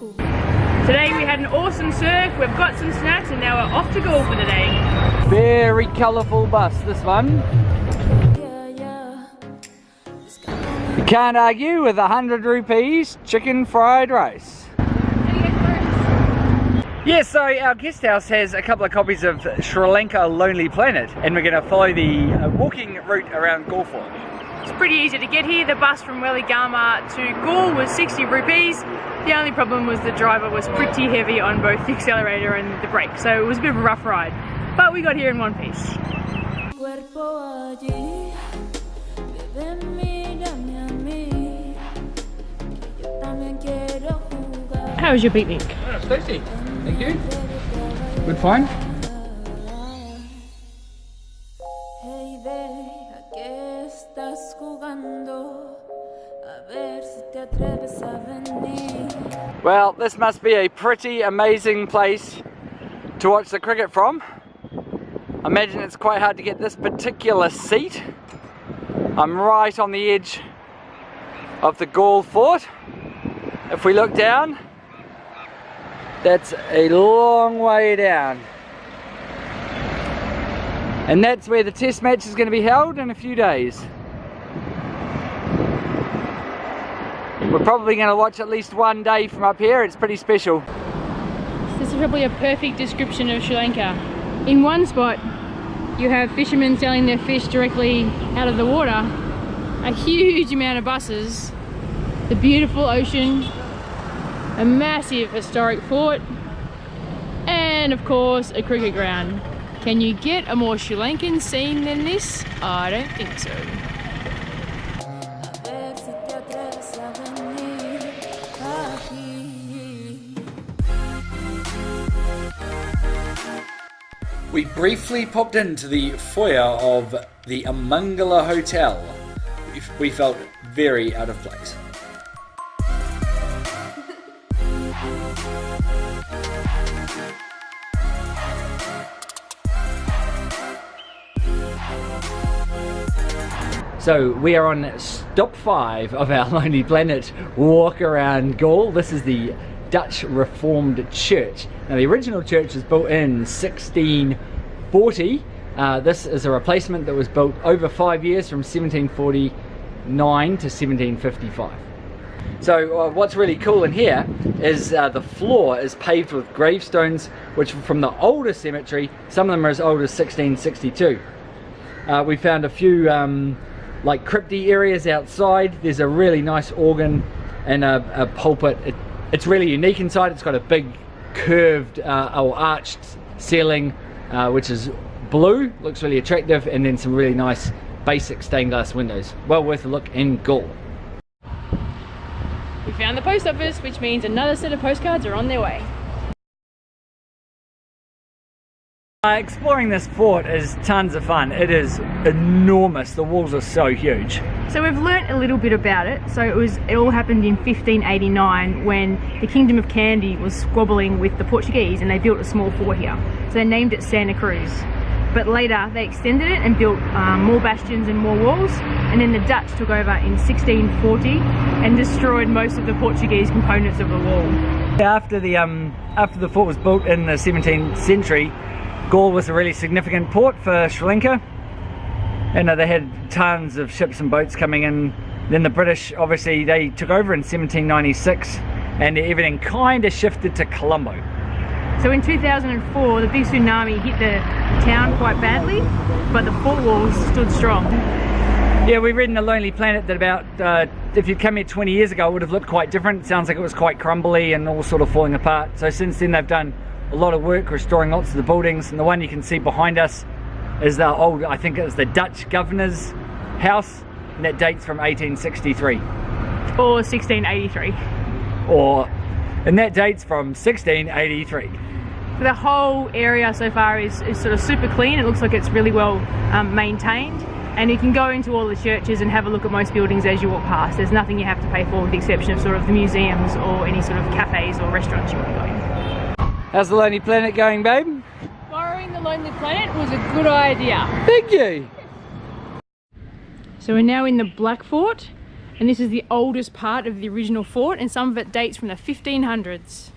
Today we had an awesome surf, we've got some snacks and now we're off to Galle for the day. Very colourful bus, this one. You can't argue with 100 rupees chicken fried rice. Yeah, so our guest house has a couple of copies of Sri Lanka Lonely Planet and we're going to follow the walking route around Galle Fort. It's pretty easy to get here. The bus from Weligama to Galle was 60 rupees. The only problem was the driver was pretty heavy on both the accelerator and the brake, so it was a bit of a rough ride. But we got here in one piece. How was your picnic? Oh, it's tasty. Thank you. Good find. Well, this must be a pretty amazing place to watch the cricket from. I imagine it's quite hard to get this particular seat. I'm right on the edge of the Galle Fort. If we look down, that's a long way down. And that's where the test match is going to be held in a few days. We're probably going to watch at least one day from up here. It's pretty special. This is probably a perfect description of Sri Lanka. In one spot, you have fishermen selling their fish directly out of the water, a huge amount of buses, the beautiful ocean, a massive historic fort, and of course a cricket ground. Can you get a more Sri Lankan scene than this? I don't think so. We briefly popped into the foyer of the Amangala Hotel. We felt very out of place. So we are on stop 5 of our Lonely Planet walk around Galle. This is the Dutch Reformed Church. Now the original church was built in 1640. This is a replacement that was built over 5 years from 1749 to 1755. So what's really cool in here is the floor is paved with gravestones which from the older cemetery, some of them are as old as 1662. We found a few like crypty areas outside. There's a really nice organ and a pulpit. It's really unique inside. It's got a big curved or arched ceiling which is blue, looks really attractive, and then some really nice basic stained glass windows. Well worth a look in Galle. We found the post office, which means another set of postcards are on their way. Exploring this fort is tons of fun. It is enormous. The walls are so huge. So we've learnt a little bit about it. So it all happened in 1589 when the Kingdom of Kandy was squabbling with the Portuguese and they built a small fort here. So they named it Santa Cruz. But later they extended it and built more bastions and more walls, and then the Dutch took over in 1640 and destroyed most of the Portuguese components of the wall. After the fort was built in the 17th century, Galle was a really significant port for Sri Lanka, and they had tons of ships and boats coming in. Then the British, obviously, they took over in 1796 and everything kind of shifted to Colombo. So in 2004 the big tsunami hit the town quite badly, but the fort walls stood strong. Yeah, we read in the Lonely Planet that about if you'd come here 20 years ago it would have looked quite different. It sounds like it was quite crumbly and all sort of falling apart. So since then they've done a lot of work restoring lots of the buildings, and the one you can see behind us is the old, I think it was the Dutch governor's house, and that dates from 1863. Or 1683. And that dates from 1683. The whole area so far is sort of super clean. It looks like it's really well maintained, and you can go into all the churches and have a look at most buildings as you walk past. There's nothing you have to pay for with the exception of sort of the museums or any sort of cafes or restaurants you want to go in. How's the Lonely Planet going, babe? Borrowing the Lonely Planet was a good idea. Thank you. So we're now in the Black Fort. And this is the oldest part of the original fort, and some of it dates from the 1500s.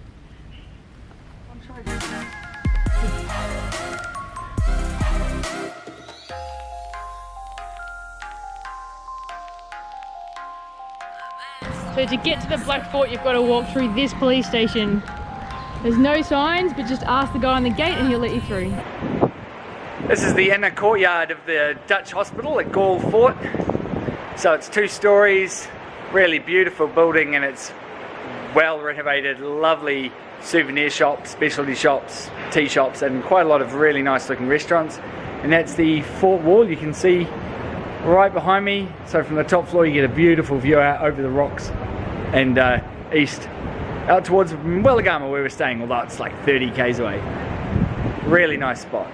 So to get to the Black Fort, you've got to walk through this police station. There's no signs, but just ask the guy on the gate and he'll let you through. This is the inner courtyard of the Dutch hospital at Galle Fort. So it's 2 stories, really beautiful building, and it's well renovated, lovely souvenir shops, specialty shops, tea shops, and quite a lot of really nice looking restaurants. And that's the fort wall you can see right behind me. So from the top floor you get a beautiful view out over the rocks and east out towards Welligama where we're staying, although it's like 30 k's away. Really nice spot.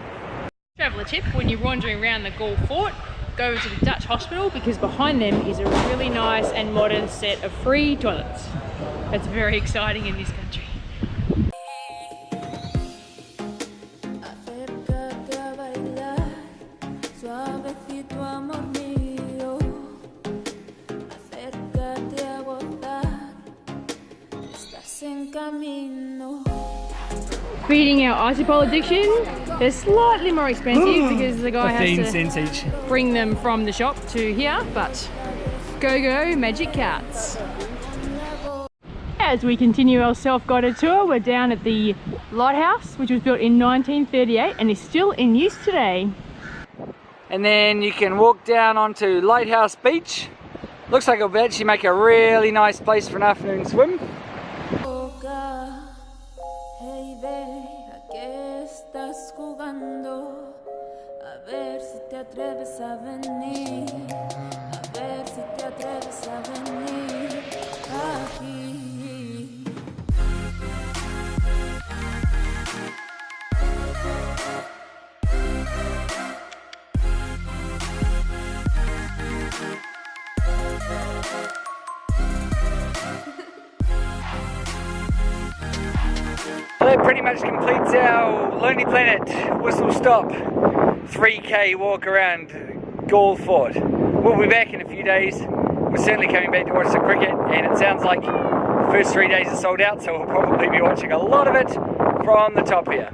Traveller tip, when you're wandering around the Galle Fort, go over to the Dutch hospital, because behind them is a really nice and modern set of free toilets. That's very exciting in this country. Feeding our isopole addiction, they're slightly more expensive because the guy has to 15 cents each. bring them from the shop to here, but go magic carts. As we continue our self-guided tour, we're down at the lighthouse, which was built in 1938 and is still in use today. And then you can walk down onto Lighthouse Beach. Looks like it'll actually make a really nice place for an afternoon swim. That pretty much completes our Lonely Planet whistle stop 3k walk around Galle Fort. We'll be back in a few days. We're certainly coming back to watch the cricket, and it sounds like the first 3 days are sold out, so we'll probably be watching a lot of it from the top here.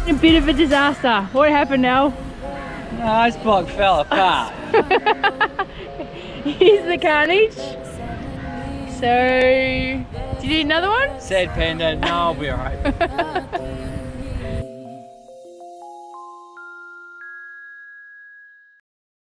A bit of a disaster. What happened now? The ice block fell apart. Here's the carnage. So, did you need another one? Sad panda, no, I'll be alright.